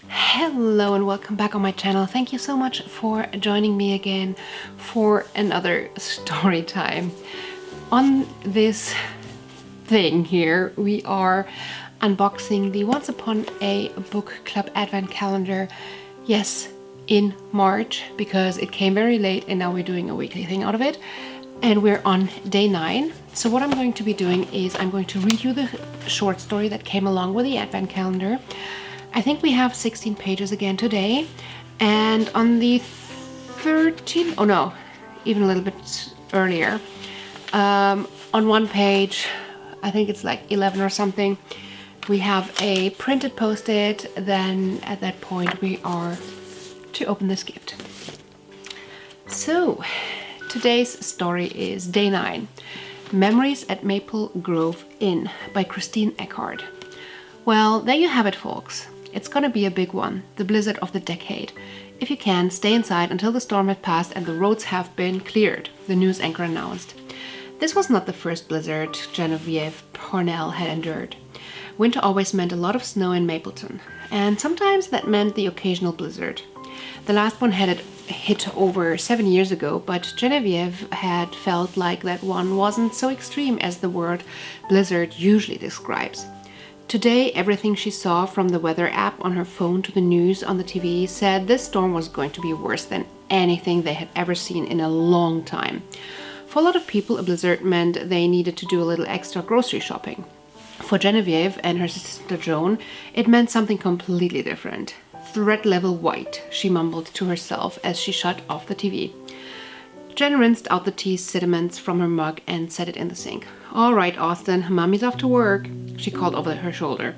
Hello and welcome back on my channel. Thank you so much for joining me again for another story time. On this thing here, we are unboxing the Once Upon a Book Club Advent Calendar. Yes, in March, because it came very late and now we're doing a weekly thing out of it. And we're on day 9. So what I'm going to be doing is I'm going to read you the short story that came along with the Advent Calendar. I think we have 16 pages again today, and on the 13th, oh no, even a little bit earlier, on one page, I think it's like 11 or something, we have a printed post-it. Then at that point we are to open this gift. So today's story is day 9, Memories at Maple Grove Inn by Christine Eckhart. Well, there you have it, folks. It's gonna be a big one, the blizzard of the decade. If you can, stay inside until the storm had passed and the roads have been cleared, the news anchor announced. This was not the first blizzard Genevieve Parnell had endured. Winter always meant a lot of snow in Mapleton, and sometimes that meant the occasional blizzard. The last one had hit over 7 years ago, but Genevieve had felt like that one wasn't so extreme as the word blizzard usually describes. Today, everything she saw, from the weather app on her phone to the news on the TV, said this storm was going to be worse than anything they had ever seen in a long time. For a lot of people, a blizzard meant they needed to do a little extra grocery shopping. For Genevieve and her sister Joan, it meant something completely different. Threat level white, she mumbled to herself as she shut off the TV. Jen rinsed out the tea sediments from her mug and set it in the sink. "All right, Austin, Mommy's off to work," she called over her shoulder.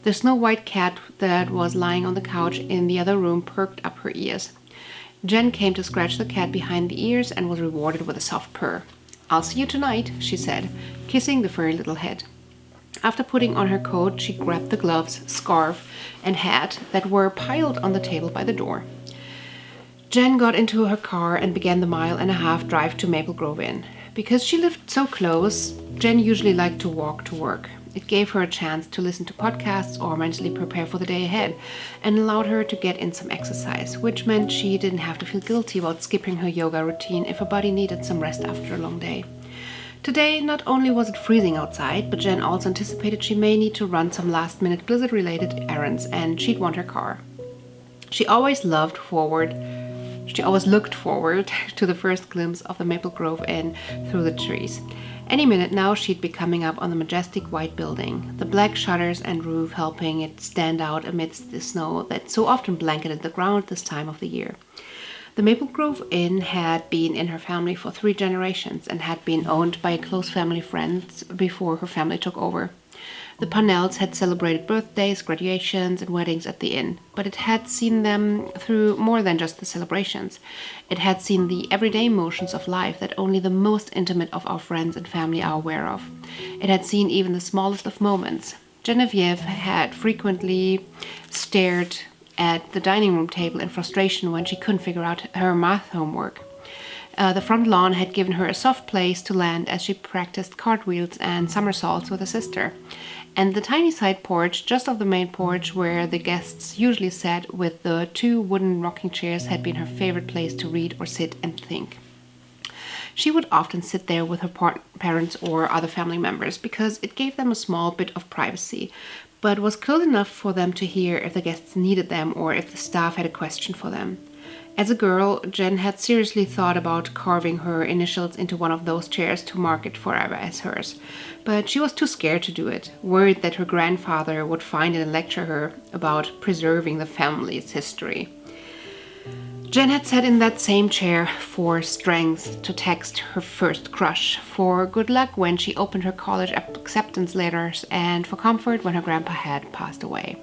The snow-white cat that was lying on the couch in the other room perked up her ears. Jen came to scratch the cat behind the ears and was rewarded with a soft purr. "I'll see you tonight," she said, kissing the furry little head. After putting on her coat, she grabbed the gloves, scarf, and hat that were piled on the table by the door. Jen got into her car and began the 1.5-mile drive to Maple Grove Inn. Because she lived so close, Jen usually liked to walk to work. It gave her a chance to listen to podcasts or mentally prepare for the day ahead, and allowed her to get in some exercise, which meant she didn't have to feel guilty about skipping her yoga routine if her body needed some rest after a long day. Today, not only was it freezing outside, but Jen also anticipated she may need to run some last-minute blizzard-related errands, and she'd want her car. She always looked forward to the first glimpse of the Maple Grove Inn through the trees. Any minute now she'd be coming up on the majestic white building, the black shutters and roof helping it stand out amidst the snow that so often blanketed the ground this time of the year. The Maple Grove Inn had been in her family for 3 generations and had been owned by a close family friend before her family took over. The Parnells had celebrated birthdays, graduations, and weddings at the inn, but it had seen them through more than just the celebrations. It had seen the everyday motions of life that only the most intimate of our friends and family are aware of. It had seen even the smallest of moments. Genevieve had frequently stared at the dining room table in frustration when she couldn't figure out her math homework. The front lawn had given her a soft place to land as she practiced cartwheels and somersaults with her sister. And the tiny side porch, just off the main porch where the guests usually sat with the 2 wooden rocking chairs, had been her favorite place to read or sit and think. She would often sit there with her parents or other family members because it gave them a small bit of privacy, but was close enough for them to hear if the guests needed them or if the staff had a question for them. As a girl, Jen had seriously thought about carving her initials into one of those chairs to mark it forever as hers, but she was too scared to do it, worried that her grandfather would find it and lecture her about preserving the family's history. Jen had sat in that same chair for strength to text her first crush, for good luck when she opened her college acceptance letters, and for comfort when her grandpa had passed away.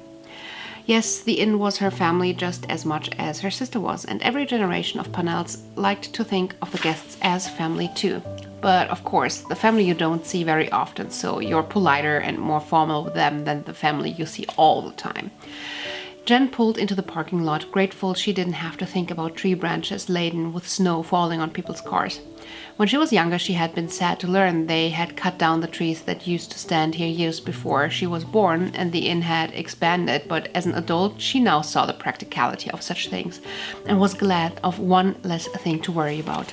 Yes, the inn was her family just as much as her sister was, and every generation of Parnells liked to think of the guests as family too. But of course, the family you don't see very often, so you're politer and more formal with them than the family you see all the time. Jen pulled into the parking lot, grateful she didn't have to think about tree branches laden with snow falling on people's cars. When she was younger, she had been sad to learn they had cut down the trees that used to stand here years before she was born, and the inn had expanded, but as an adult, she now saw the practicality of such things and was glad of one less thing to worry about.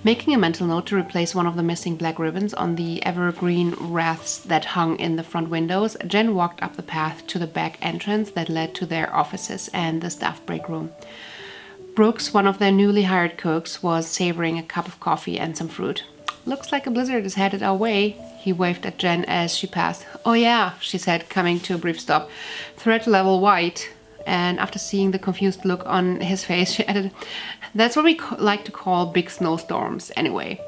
Making a mental note to replace one of the missing black ribbons on the evergreen wreaths that hung in the front windows, Jen walked up the path to the back entrance that led to their offices and the staff break room. Brooks, one of their newly hired cooks, was savoring a cup of coffee and some fruit. "Looks like a blizzard is headed our way," he waved at Jen as she passed. "Oh yeah," she said, coming to a brief stop. "Threat level white." And after seeing the confused look on his face, she added, "That's what we like to call big snowstorms anyway."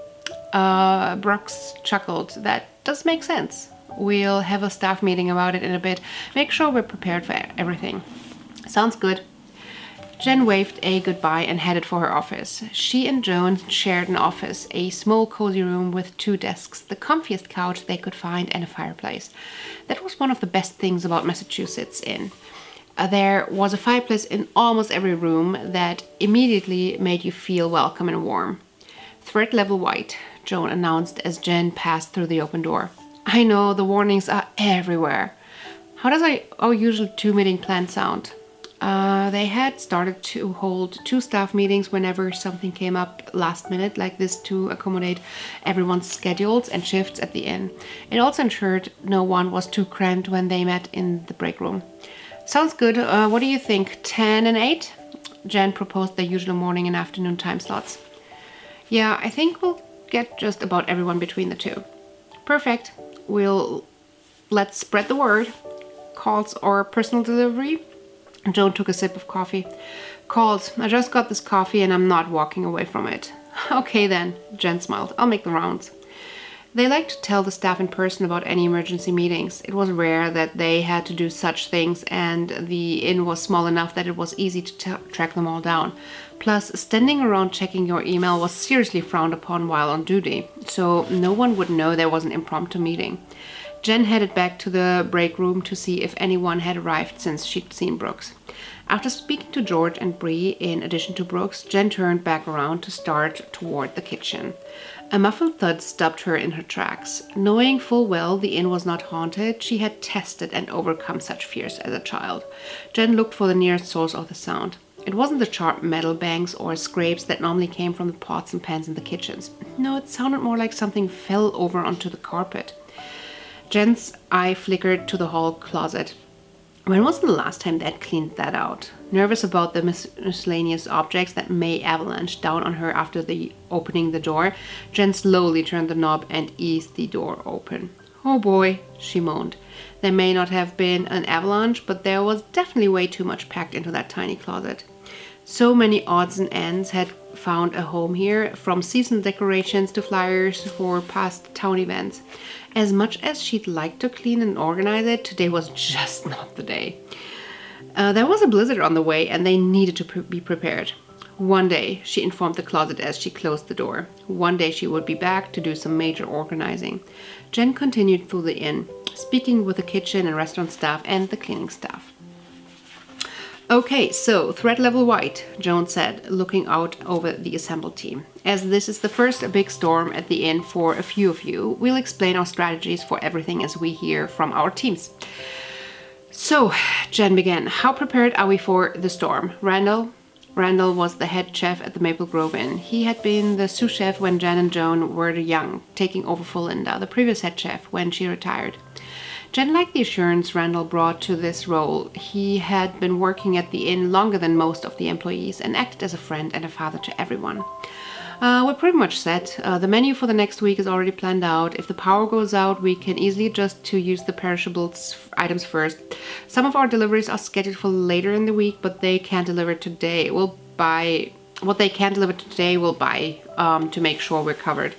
Brooks chuckled. "That does make sense. We'll have a staff meeting about it in a bit. Make sure we're prepared for everything." "Sounds good." Jen waved a goodbye and headed for her office. She and Joan shared an office, a small cozy room with 2 desks, the comfiest couch they could find, and a fireplace. That was one of the best things about Massachusetts Inn. There was a fireplace in almost every room that immediately made you feel welcome and warm. "Threat level white," Joan announced as Jen passed through the open door. "I know, the warnings are everywhere." How does our usual 2-meeting plan sound? They had started to hold 2 staff meetings whenever something came up last minute like this to accommodate everyone's schedules and shifts at the inn. It also ensured no one was too cramped when they met in the break room. "Sounds good. What do you think, 10 and 8? Jen proposed the usual morning and afternoon time slots. "Yeah, I think we'll get just about everyone between the 2. "Perfect. Let's spread the word. Calls or personal delivery?" Joan took a sip of coffee. "Calls. I just got this coffee and I'm not walking away from it." "Okay then," Jen smiled. "I'll make the rounds." They liked to tell the staff in person about any emergency meetings. It was rare that they had to do such things, and the inn was small enough that it was easy to track them all down. Plus, standing around checking your email was seriously frowned upon while on duty, so no one would know there was an impromptu meeting. Jen headed back to the break room to see if anyone had arrived since she'd seen Brooks. After speaking to George and Bree in addition to Brooks, Jen turned back around to start toward the kitchen. A muffled thud stopped her in her tracks. Knowing full well the inn was not haunted, she had tested and overcome such fears as a child. Jen looked for the nearest source of the sound. It wasn't the sharp metal bangs or scrapes that normally came from the pots and pans in the kitchens. No, it sounded more like something fell over onto the carpet. Jen's eye flickered to the hall closet. When was the last time Dad cleaned that out? Nervous about the miscellaneous objects that may avalanche down on her after opening the door, Jen slowly turned the knob and eased the door open. "Oh boy," she moaned. There may not have been an avalanche, but there was definitely way too much packed into that tiny closet. So many odds and ends had found a home here, from seasonal decorations to flyers for past town events. As much as she'd like to clean and organize it, today was just not the day. There was a blizzard on the way and they needed to be prepared. One day, she informed the closet as she closed the door. One day she would be back to do some major organizing. Jen continued through the inn, speaking with the kitchen and restaurant staff and the cleaning staff. "Okay, so threat level white," Joan said, looking out over the assembled team. "As this is the first big storm at the inn for a few of you, we'll explain our strategies for everything as we hear from our teams." "So," Jen began, "how prepared are we for the storm? Randall?" Randall was the head chef at the Maple Grove Inn. He had been the sous chef when Jen and Joan were young, taking over for Linda, the previous head chef, when she retired. Jen liked the assurance Randall brought to this role. He had been working at the inn longer than most of the employees and acted as a friend and a father to everyone. We're pretty much set. The menu for the next week is already planned out. If the power goes out, we can easily adjust to use the perishable items first. Some of our deliveries are scheduled for later in the week, but they can't deliver today. What they can deliver today, we'll buy to make sure we're covered.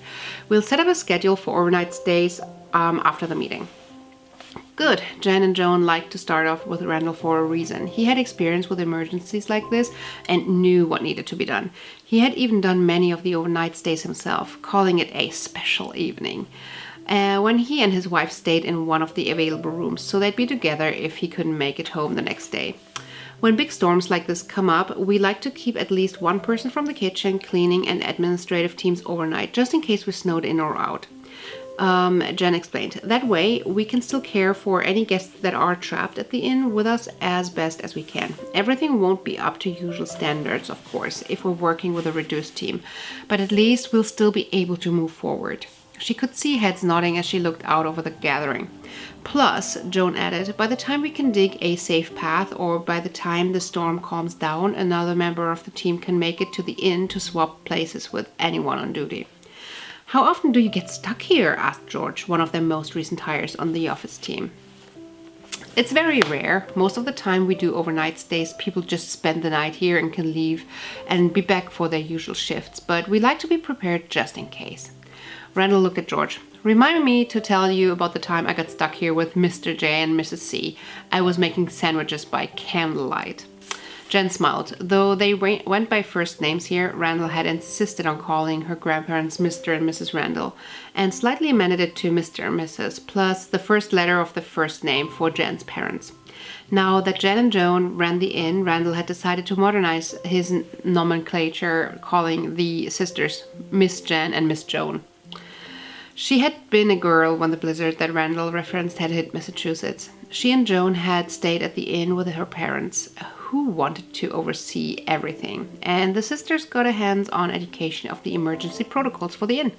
We'll set up a schedule for overnight stays after the meeting. Good. Jen and Joan liked to start off with Randall for a reason. He had experience with emergencies like this and knew what needed to be done. He had even done many of the overnight stays himself, calling it a special evening. when he and his wife stayed in one of the available rooms, so they'd be together if he couldn't make it home the next day. When big storms like this come up, we like to keep at least one person from the kitchen, cleaning, and administrative teams overnight, just in case we're snowed in or out. Jen explained. That way, we can still care for any guests that are trapped at the inn with us as best as we can. Everything won't be up to usual standards, of course, if we're working with a reduced team, but at least we'll still be able to move forward. She could see heads nodding as she looked out over the gathering. Plus, Joan added, by the time we can dig a safe path, or by the time the storm calms down, another member of the team can make it to the inn to swap places with anyone on duty. How often do you get stuck here? Asked George, one of their most recent hires on the office team. It's very rare. Most of the time we do overnight stays. People just spend the night here and can leave and be back for their usual shifts, but we like to be prepared just in case. Randall looked at George. Remind me to tell you about the time I got stuck here with Mr. J and Mrs. C. I was making sandwiches by candlelight. Jen smiled. Though they went by first names here, Randall had insisted on calling her grandparents Mr. and Mrs. Randall, and slightly amended it to Mr. and Mrs., plus the first letter of the first name for Jen's parents. Now that Jen and Joan ran the inn, Randall had decided to modernize his nomenclature, calling the sisters Miss Jen and Miss Joan. She had been a girl when the blizzard that Randall referenced had hit Massachusetts. She and Joan had stayed at the inn with her parents, who wanted to oversee everything, and the sisters got a hands-on education of the emergency protocols for the inn.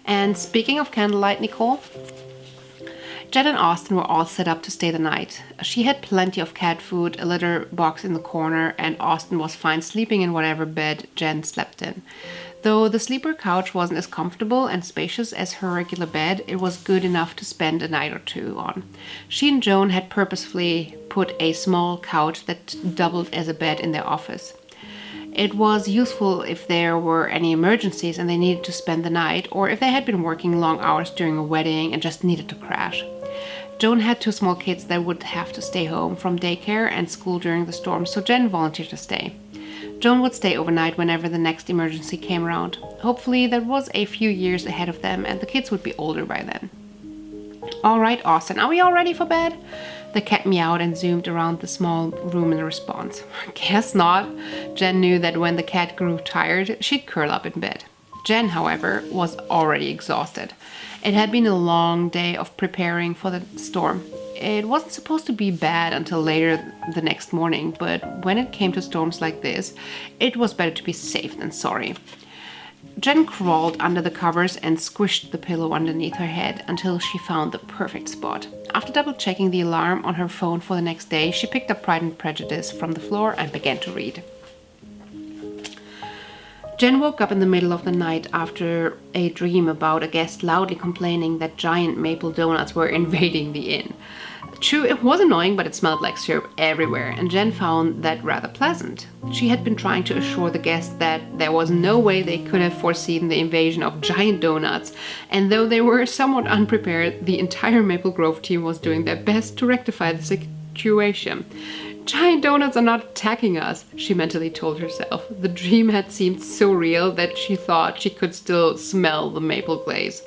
And speaking of candlelight, Nicole, Jen and Austin were all set up to stay the night. She had plenty of cat food, a litter box in the corner, and Austin was fine sleeping in whatever bed Jen slept in. Though the sleeper couch wasn't as comfortable and spacious as her regular bed, it was good enough to spend a night or two on. She and Joan had purposefully put a small couch that doubled as a bed in their office. It was useful if there were any emergencies and they needed to spend the night, or if they had been working long hours during a wedding and just needed to crash. Joan had 2 small kids that would have to stay home from daycare and school during the storm, so Jen volunteered to stay. Joan would stay overnight whenever the next emergency came around. Hopefully that was a few years ahead of them and the kids would be older by then. All right, Austin, are we all ready for bed? The cat meowed and zoomed around the small room in response. Guess not. Jen knew that when the cat grew tired, she'd curl up in bed. Jen, however, was already exhausted. It had been a long day of preparing for the storm. It wasn't supposed to be bad until later the next morning, but when it came to storms like this, it was better to be safe than sorry. Jen crawled under the covers and squished the pillow underneath her head until she found the perfect spot. After double-checking the alarm on her phone for the next day, she picked up Pride and Prejudice from the floor and began to read. Jen woke up in the middle of the night after a dream about a guest loudly complaining that giant maple donuts were invading the inn. True, it was annoying, but it smelled like syrup everywhere, and Jen found that rather pleasant. She had been trying to assure the guests that there was no way they could have foreseen the invasion of giant donuts, and though they were somewhat unprepared, the entire Maple Grove team was doing their best to rectify the situation. Giant donuts are not attacking us, she mentally told herself. The dream had seemed so real that she thought she could still smell the maple glaze.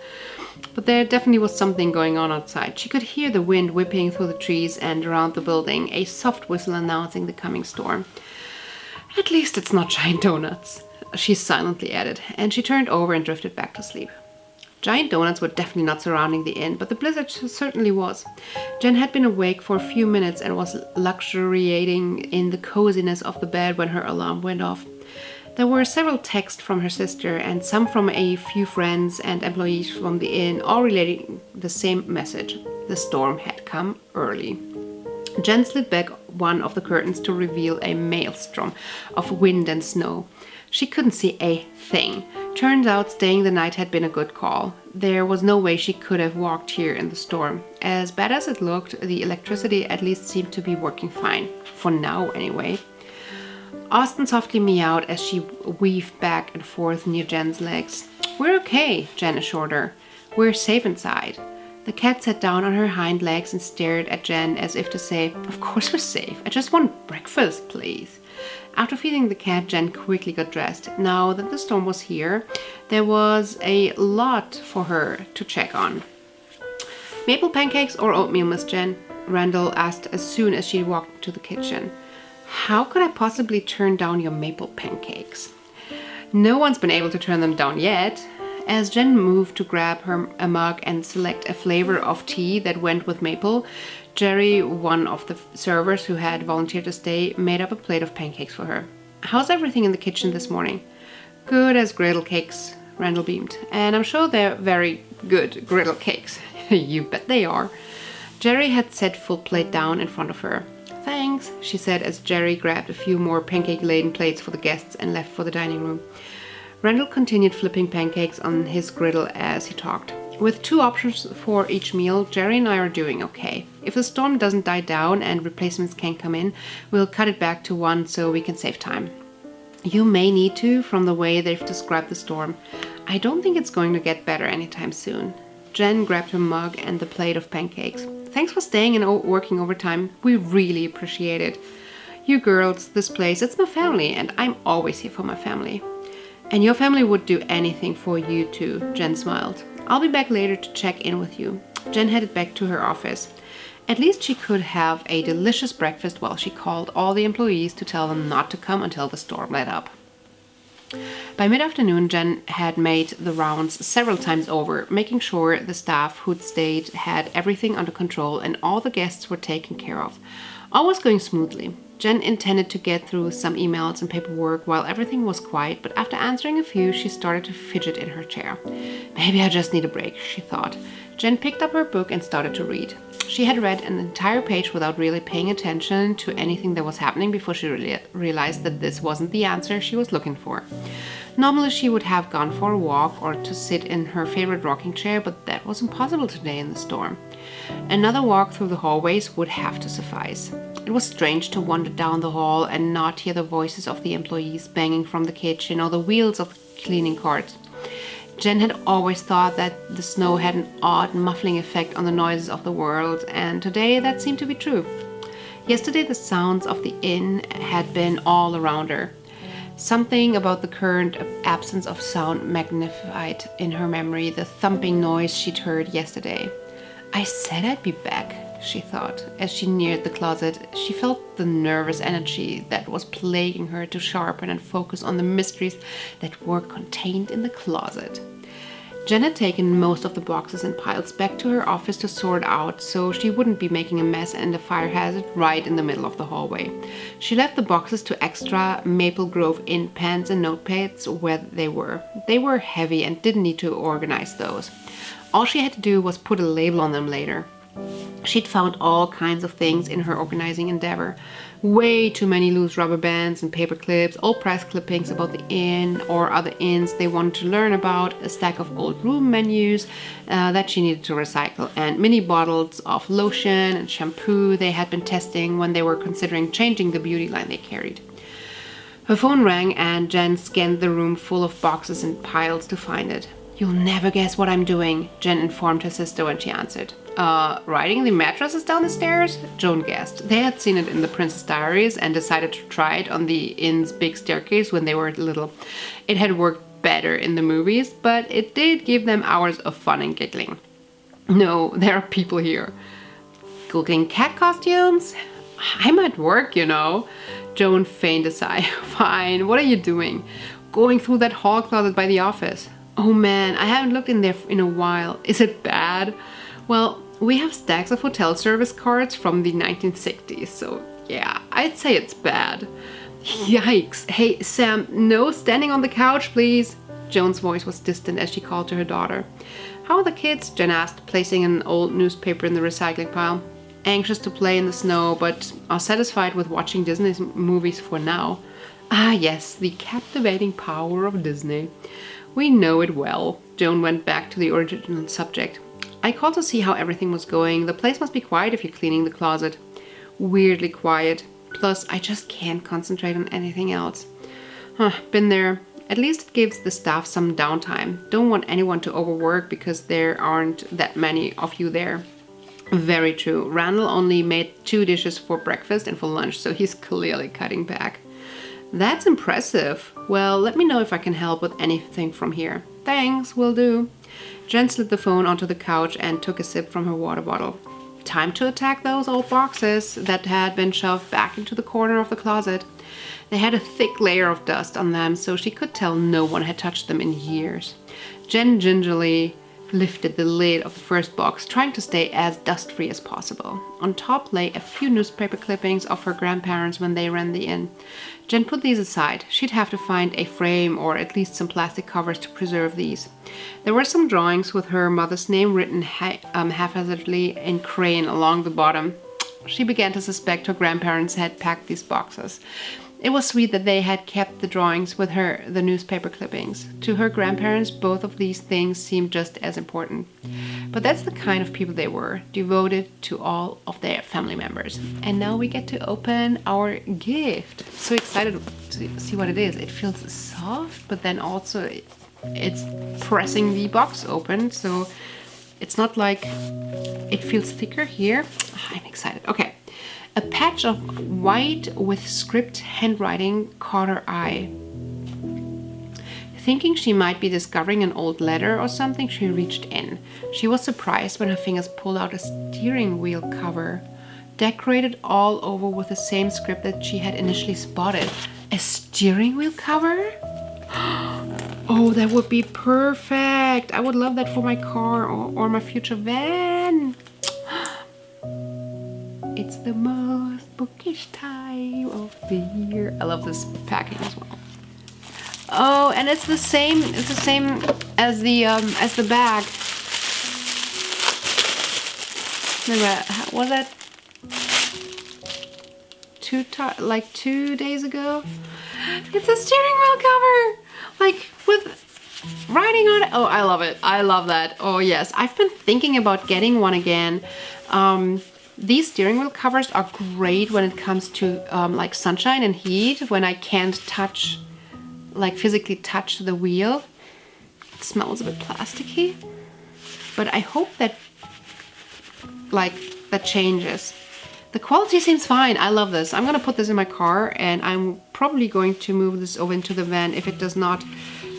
But there definitely was something going on outside. She could hear the wind whipping through the trees and around the building, a soft whistle announcing the coming storm. At least it's not giant donuts, she silently added, and she turned over and drifted back to sleep. Giant donuts were definitely not surrounding the inn, but the blizzard certainly was. Jen had been awake for a few minutes and was luxuriating in the coziness of the bed when her alarm went off. There were several texts from her sister and some from a few friends and employees from the inn, all relating the same message. The storm had come early. Jen slid back one of the curtains to reveal a maelstrom of wind and snow. She couldn't see a thing. Turns out staying the night had been a good call. There was no way she could have walked here in the storm. As bad as it looked, the electricity at least seemed to be working fine. For now, anyway. Austin softly meowed as she weaved back and forth near Jen's legs. "We're okay," Jen assured her. "We're safe inside." The cat sat down on her hind legs and stared at Jen as if to say, "Of course we're safe. I just want breakfast, please." After feeding the cat, Jen quickly got dressed. Now that the storm was here, there was a lot for her to check on. Maple pancakes or oatmeal, Miss Jen? Randall asked as soon as she walked into the kitchen. How could I possibly turn down your maple pancakes? No one's been able to turn them down yet. As Jen moved to grab her a mug and select a flavor of tea that went with maple, Jerry, one of the servers who had volunteered to stay, made up a plate of pancakes for her. How's everything in the kitchen this morning? Good as griddle cakes, Randall beamed. And I'm sure they're very good griddle cakes. You bet they are. Jerry had set full plate down in front of her. Thanks, she said as Jerry grabbed a few more pancake-laden plates for the guests and left for the dining room. Randall continued flipping pancakes on his griddle as he talked. With 2 options for each meal, Jerry and I are doing okay. If the storm doesn't die down and replacements can't come in, we'll cut it back to 1 so we can save time. You may need to, from the way they've described the storm. I don't think it's going to get better anytime soon. Jen grabbed her mug and the plate of pancakes. Thanks for staying and working overtime. We really appreciate it. You girls, this place, it's my family, and I'm always here for my family. And your family would do anything for you too, Jen smiled. I'll be back later to check in with you. Jen headed back to her office. At least she could have a delicious breakfast while she called all the employees to tell them not to come until the storm let up. By mid-afternoon, Jen had made the rounds several times over, making sure the staff who'd stayed had everything under control and all the guests were taken care of. All was going smoothly. Jen intended to get through some emails and paperwork while everything was quiet, but after answering a few, she started to fidget in her chair. Maybe I just need a break, she thought. Jen picked up her book and started to read. She had read an entire page without really paying attention to anything that was happening before she realized that this wasn't the answer she was looking for. Normally she would have gone for a walk or to sit in her favorite rocking chair, but that was impossible today in the storm. Another walk through the hallways would have to suffice. It was strange to wander down the hall and not hear the voices of the employees banging from the kitchen or the wheels of cleaning carts. Jen had always thought that the snow had an odd muffling effect on the noises of the world, and today that seemed to be true. Yesterday the sounds of the inn had been all around her. Something about the current absence of sound magnified in her memory the thumping noise she'd heard yesterday. I said I'd be back, she thought. As she neared the closet, she felt the nervous energy that was plaguing her to sharpen and focus on the mysteries that were contained in the closet. Jen had taken most of the boxes and piles back to her office to sort out so she wouldn't be making a mess and a fire hazard right in the middle of the hallway. She left the boxes to extra Maple Grove Inn pens and notepads where they were. They were heavy and didn't need to organize those. All she had to do was put a label on them later. She'd found all kinds of things in her organizing endeavor. Way too many loose rubber bands and paper clips, old press clippings about the inn or other inns they wanted to learn about, a stack of old room menus that she needed to recycle, and mini bottles of lotion and shampoo they had been testing when they were considering changing the beauty line they carried. Her phone rang and Jen scanned the room full of boxes and piles to find it. You'll never guess what I'm doing, Jen informed her sister when she answered. Riding the mattresses down the stairs? Joan guessed. They had seen it in the Princess Diaries and decided to try it on the inn's big staircase when they were little. It had worked better in the movies, but it did give them hours of fun and giggling. No, there are people here. Googling cat costumes? I'm at work, you know. Joan feigned a sigh. Fine, what are you doing? Going through that hall closet by the office. Oh man, I haven't looked in there in a while. Is it bad? Well, we have stacks of hotel service cards from the 1960s, so yeah, I'd say it's bad. Yikes. Hey, Sam, no standing on the couch, please. Joan's voice was distant as she called to her daughter. How are the kids? Jen asked, placing an old newspaper in the recycling pile. Anxious to play in the snow, but are satisfied with watching Disney movies for now. Ah yes, the captivating power of Disney. We know it well. Joan went back to the original subject. I called to see how everything was going. The place must be quiet if you're cleaning the closet. Weirdly quiet. Plus, I just can't concentrate on anything else. Been there. At least it gives the staff some downtime. Don't want anyone to overwork because there aren't that many of you there. Very true. Randall only made 2 dishes for breakfast and for lunch, so he's clearly cutting back. That's impressive. Well, let me know if I can help with anything from here. Thanks, will do. Jen slid the phone onto the couch and took a sip from her water bottle. Time to attack those old boxes that had been shoved back into the corner of the closet. They had a thick layer of dust on them, so she could tell no one had touched them in years. Jen gingerly lifted the lid of the first box, trying to stay as dust-free as possible. On top lay a few newspaper clippings of her grandparents when they ran the inn. Jen put these aside. She'd have to find a frame or at least some plastic covers to preserve these. There were some drawings with her mother's name written haphazardly in crayon along the bottom. She began to suspect her grandparents had packed these boxes. It was sweet that they had kept the drawings with her, the newspaper clippings. To her grandparents, both of these things seemed just as important. But that's the kind of people they were, devoted to all of their family members. And now we get to open our gift. So excited to see what it is. It feels soft, but then also it's pressing the box open. So it's not like it feels thicker here. I'm excited. Okay. A patch of white with script handwriting caught her eye. Thinking she might be discovering an old letter or something, she reached in. She was surprised when her fingers pulled out a steering wheel cover, decorated all over with the same script that she had initially spotted. A steering wheel cover? Oh, that would be perfect. I would love that for my car or my future van. It's the most bookish time of the year. I love this packing as well. Oh, and it's the same. It's the same as the bag. Remember, was that 2 days ago? It's a steering wheel cover, like with writing on it. Oh, I love it. I love that. Oh yes, I've been thinking about getting one again. These steering wheel covers are great when it comes to like sunshine and heat, when I can't touch, like physically touch the wheel. It smells a bit plasticky, but I hope that that changes. The quality seems fine. I love this. I'm gonna put this in my car and I'm probably going to move this over into the van. If it does not,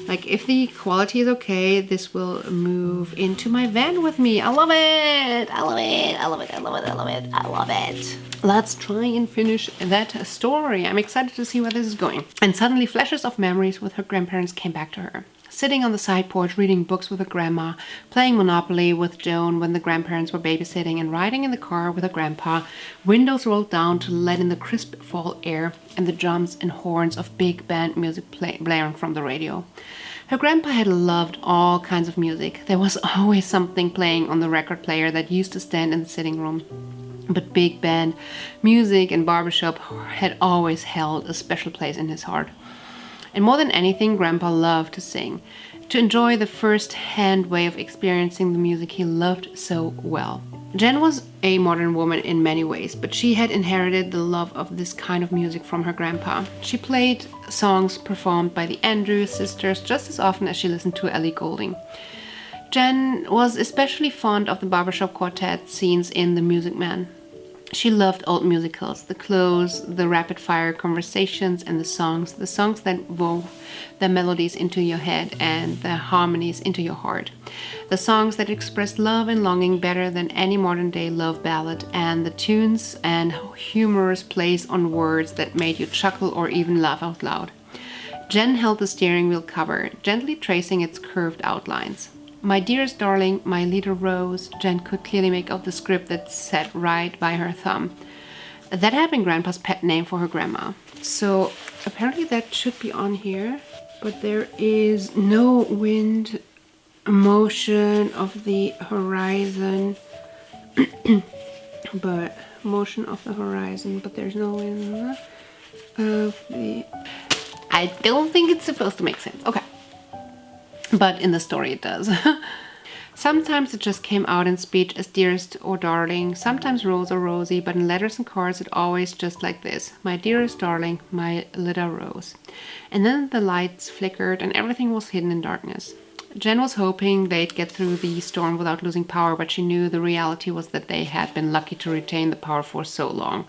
like if the quality is okay, this will move into my van with me. I love it. I love it. I love it. I love it. I love it. I love it. Let's try and finish that story. I'm excited to see where this is going. And suddenly flashes of memories with her grandparents came back to her. Sitting on the side porch, reading books with her grandma, playing Monopoly with Joan when the grandparents were babysitting, and riding in the car with her grandpa, windows rolled down to let in the crisp fall air and the drums and horns of big band music blaring from the radio. Her grandpa had loved all kinds of music. There was always something playing on the record player that used to stand in the sitting room. But big band music and barbershop had always held a special place in his heart. And more than anything, Grandpa loved to sing, to enjoy the first-hand way of experiencing the music he loved so well. Jen was a modern woman in many ways, but she had inherited the love of this kind of music from her grandpa. She played songs performed by the Andrews sisters just as often as she listened to Ellie Goulding. Jen was especially fond of the barbershop quartet scenes in The Music Man. She loved old musicals, the clothes, the rapid-fire conversations, and the songs that wove the melodies into your head and the harmonies into your heart. The songs that expressed love and longing better than any modern-day love ballad, and the tunes and humorous plays on words that made you chuckle or even laugh out loud. Jen held the steering wheel cover, gently tracing its curved outlines. My dearest darling, my little rose, Jen could clearly make out the script that sat right by her thumb. That had been Grandpa's pet name for her grandma. So apparently that should be on here, but there is no wind, motion of the horizon, but motion of the horizon, but there's no wind of the... I don't think it's supposed to make sense. Okay. But in the story it does. Sometimes it just came out in speech as dearest or darling, sometimes Rose or Rosie, but in letters and cards it always just like this. My dearest darling, my little Rose. And then the lights flickered and everything was hidden in darkness. Jen was hoping they'd get through the storm without losing power, but she knew the reality was that they had been lucky to retain the power for so long.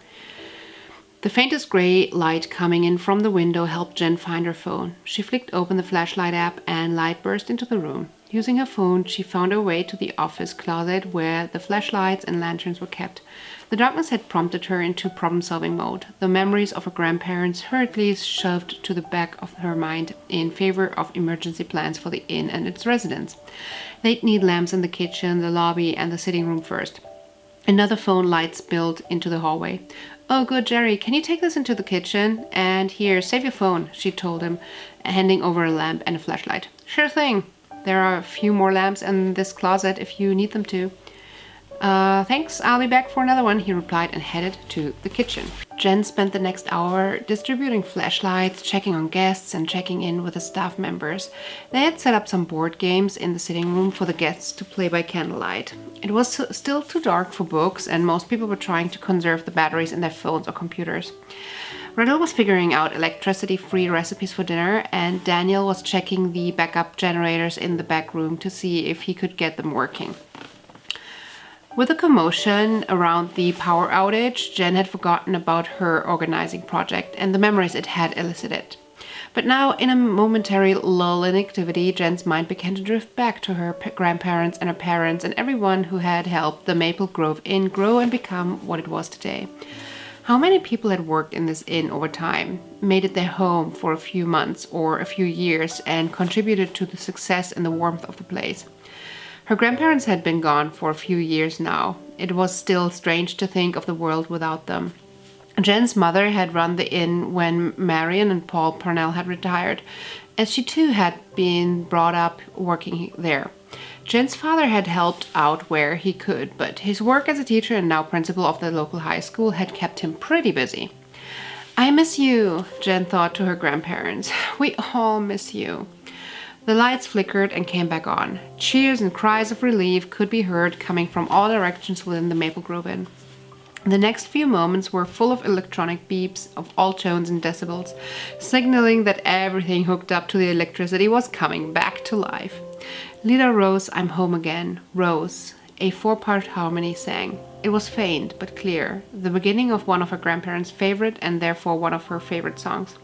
The faintest gray light coming in from the window helped Jen find her phone. She flicked open the flashlight app and light burst into the room. Using her phone, she found her way to the office closet where the flashlights and lanterns were kept. The darkness had prompted her into problem-solving mode. The memories of her grandparents hurriedly shoved to the back of her mind in favor of emergency plans for the inn and its residents. They'd need lamps in the kitchen, the lobby, and the sitting room first. Another phone light spilled into the hallway. "Oh, good, Jerry, can you take this into the kitchen? And here, save your phone," she told him, handing over a lamp and a flashlight. "Sure thing. There are a few more lamps in this closet if you need them to." Thanks, I'll be back for another one," he replied and headed to the kitchen. Jen spent the next hour distributing flashlights, checking on guests, and checking in with the staff members. They had set up some board games in the sitting room for the guests to play by candlelight. It was still too dark for books, and most people were trying to conserve the batteries in their phones or computers. Riddle was figuring out electricity-free recipes for dinner, and Daniel was checking the backup generators in the back room to see if he could get them working. With the commotion around the power outage, Jen had forgotten about her organizing project and the memories it had elicited. But now, in a momentary lull in activity, Jen's mind began to drift back to her grandparents and her parents and everyone who had helped the Maple Grove Inn grow and become what it was today. How many people had worked in this inn over time, made it their home for a few months or a few years, and contributed to the success and the warmth of the place? Her grandparents had been gone for a few years now. It was still strange to think of the world without them. Jen's mother had run the inn when Marion and Paul Parnell had retired, as she too had been brought up working there. Jen's father had helped out where he could, but his work as a teacher and now principal of the local high school had kept him pretty busy. "I miss you," Jen thought to her grandparents. "We all miss you." The lights flickered and came back on. Cheers and cries of relief could be heard coming from all directions within the Maple Grove Inn. The next few moments were full of electronic beeps of all tones and decibels, signaling that everything hooked up to the electricity was coming back to life. Lita Rose, I'm home again. Rose, a 4-part harmony sang. It was faint but clear, the beginning of one of her grandparents' favorite and therefore one of her favorite songs.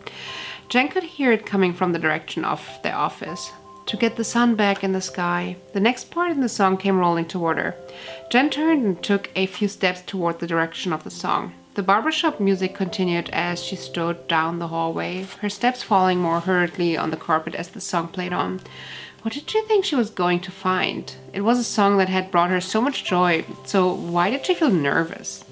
Jen could hear it coming from the direction of their office. To get the sun back in the sky. The next part in the song came rolling toward her. Jen turned and took a few steps toward the direction of the song. The barbershop music continued as she strode down the hallway, her steps falling more hurriedly on the carpet as the song played on. What did she think she was going to find? It was a song that had brought her so much joy, so why did she feel nervous?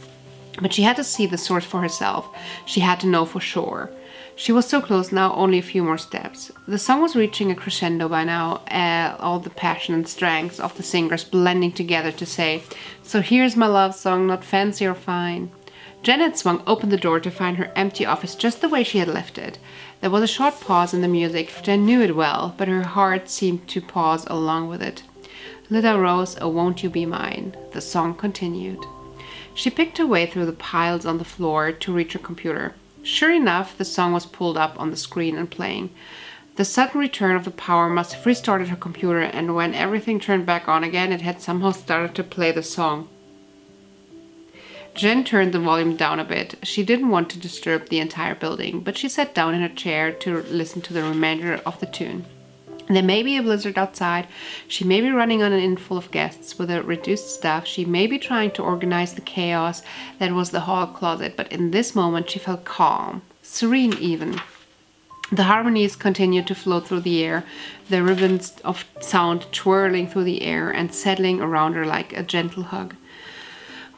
But she had to see the source for herself. She had to know for sure. She was so close now, only a few more steps. The song was reaching a crescendo by now, all the passion and strength of the singers blending together to say, "So here's my love song, not fancy or fine." Jen had swung open the door to find her empty office just the way she had left it. There was a short pause in the music. Jen knew it well, but her heart seemed to pause along with it. "Lita Rose, oh won't you be mine?" The song continued. She picked her way through the piles on the floor to reach her computer. Sure enough, the song was pulled up on the screen and playing. The sudden return of the power must have restarted her computer, and when everything turned back on again, it had somehow started to play the song. Jen turned the volume down a bit. She didn't want to disturb the entire building, but she sat down in her chair to listen to the remainder of the tune. There may be a blizzard outside, she may be running on an inn full of guests with a reduced staff, she may be trying to organize the chaos that was the hall closet, but in this moment she felt calm, serene even. The harmonies continued to float through the air, the ribbons of sound twirling through the air and settling around her like a gentle hug.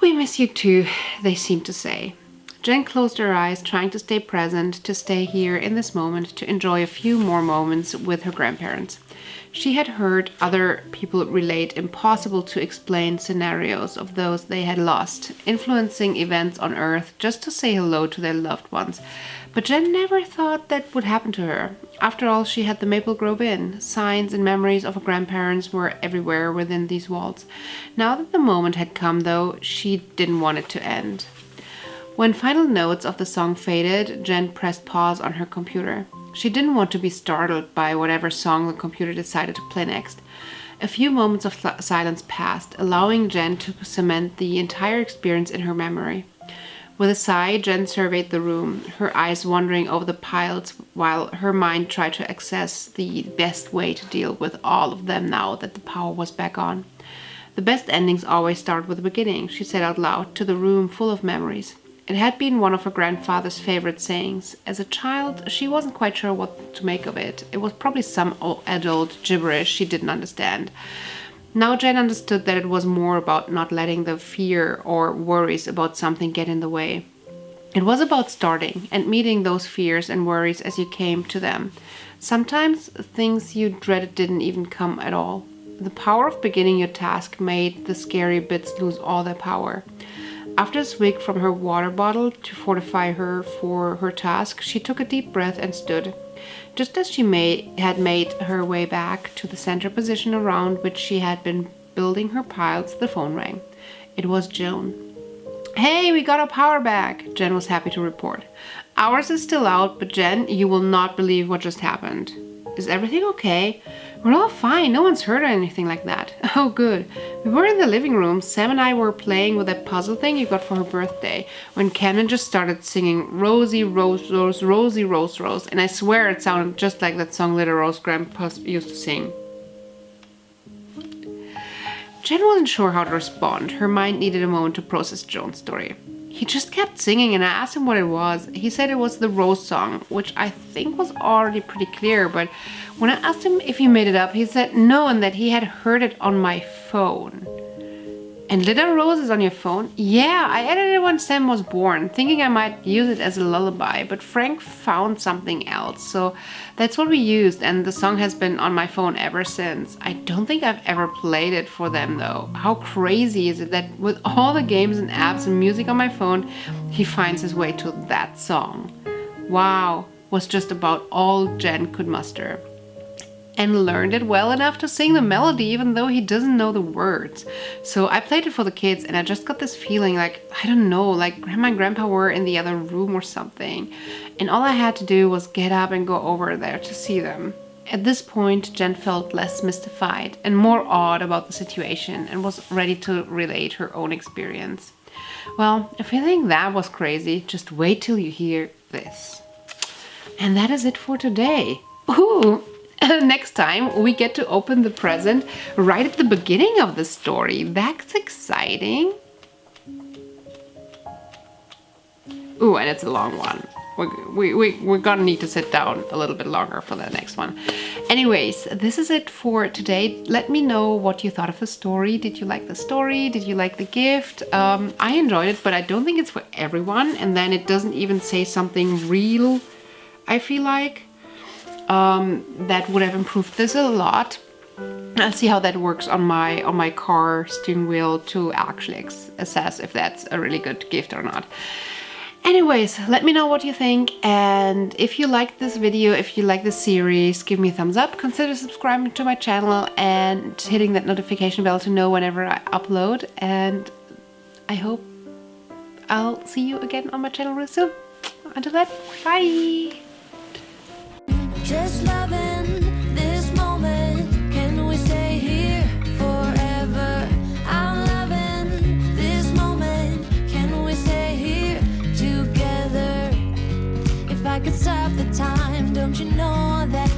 "We miss you too," they seemed to say. Jen closed her eyes, trying to stay present, to stay here in this moment, to enjoy a few more moments with her grandparents. She had heard other people relate impossible to explain scenarios of those they had lost, influencing events on Earth just to say hello to their loved ones. But Jen never thought that would happen to her. After all, she had the Maple Grove Inn. Signs and memories of her grandparents were everywhere within these walls. Now that the moment had come, though, she didn't want it to end. When final notes of the song faded, Jen pressed pause on her computer. She didn't want to be startled by whatever song the computer decided to play next. A few moments of silence passed, allowing Jen to cement the entire experience in her memory. With a sigh, Jen surveyed the room, her eyes wandering over the piles while her mind tried to access the best way to deal with all of them now that the power was back on. The best endings always start with the beginning, she said out loud to the room full of memories. It had been one of her grandfather's favorite sayings. As a child, she wasn't quite sure what to make of it. It was probably some adult gibberish she didn't understand. Now Jen understood that it was more about not letting the fear or worries about something get in the way. It was about starting and meeting those fears and worries as you came to them. Sometimes things you dreaded didn't even come at all. The power of beginning your task made the scary bits lose all their power. After a swig from her water bottle to fortify her for her task, she took a deep breath and stood. Just as she had made her way back to the center position around which she had been building her piles, the phone rang. It was Joan. "Hey, we got our power back," Jen was happy to report. "Ours is still out, but Jen, you will not believe what just happened." "Is everything okay?" "We're all fine. No one's hurt or anything like that." "Oh, good." "We were in the living room. Sam and I were playing with that puzzle thing you got for her birthday when Cameron just started singing Rosie, Rose, Rose, Rosie, Rose, Rose. And I swear it sounded just like that song Little Rose Grandpa used to sing." Jen wasn't sure how to respond. Her mind needed a moment to process Joan's story. "He just kept singing and I asked him what it was. He said it was the Rose song, which I think was already pretty clear, but when I asked him if he made it up, he said no and that he had heard it on my phone." "And Little Rose is on your phone?" "Yeah, I added it when Sam was born, thinking I might use it as a lullaby, but Frank found something else, so that's what we used, and the song has been on my phone ever since. I don't think I've ever played it for them though. How crazy is it that with all the games and apps and music on my phone, he finds his way to that song?" "Wow," was just about all Jen could muster. "And learned it well enough to sing the melody even though he doesn't know the words. So I played it for the kids and I just got this feeling like, I don't know, like Grandma and Grandpa were in the other room or something. And all I had to do was get up and go over there to see them." At this point, Jen felt less mystified and more awed about the situation and was ready to relate her own experience. "Well, if you think that was crazy, just wait till you hear this." And that is it for today. Ooh! Next time we get to open the present right at the beginning of the story. That's exciting. Ooh, and it's a long one. We're gonna need to sit down a little bit longer for the next one. Anyways, this is it for today. Let me know what you thought of the story. Did you like the story? Did you like the gift? I enjoyed it, but I don't think it's for everyone. And then it doesn't even say something real, I feel like. That would have improved this a lot. I'll see how that works on my car steering wheel to actually assess if that's a really good gift or not. Anyways, let me know what you think, and if you like this video, if you like this series, give me a thumbs up, consider subscribing to my channel and hitting that notification bell to know whenever I upload, and I hope I'll see you again on my channel real soon. Until then, bye! Just loving this moment. Can we stay here forever? I'm loving this moment. Can we stay here together? If I could stop the time, don't you know that